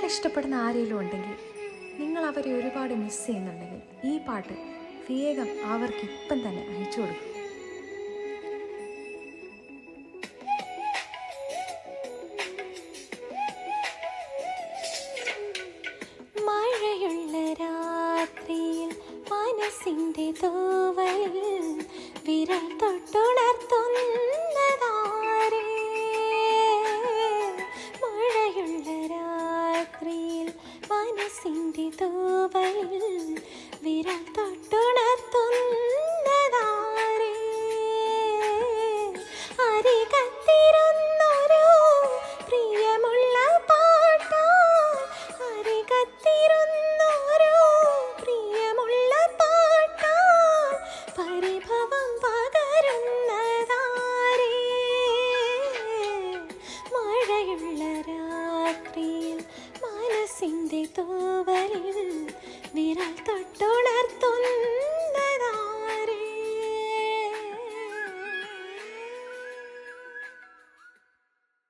ഇഷ്ടപ്പെടുന്ന ആരെങ്കിലും ഉണ്ടെങ്കിൽ, നിങ്ങൾ അവരെ ഒരുപാട് മിസ് ചെയ്യുന്നുണ്ടെങ്കിൽ ഈ പാട്ട് വേഗം അവർക്ക് ഇപ്പം തന്നെ അയച്ചു കൊടുക്കും. മഴയുള്ള രാത്രിയിൽ മനസ്സിൻ്റെ തൂവൽ വിരൽ തൊട്ടുണർത്തുന്നതാരേ. മഴയുള്ള രാത്രിയിൽ മനസ്സിൻ്റെ തൂവൽ വിരൽ തൊട്ടുണർത്തുന്നതാരേ. അരികത്തിരുന്നൊരു പ്രിയമുള്ള പാട്ടാ, അരികത്തിരുന്നൊരു പ്രിയമുള്ള പാട്ടാ, പരിഭവം പകരുന്നതാരേ. മഴയുള്ള രാത്രിയിൽ മനസ്സിൻ്റെ തൂവലിൽ വിരൽ തൊട്ടുണർത്തുന്ന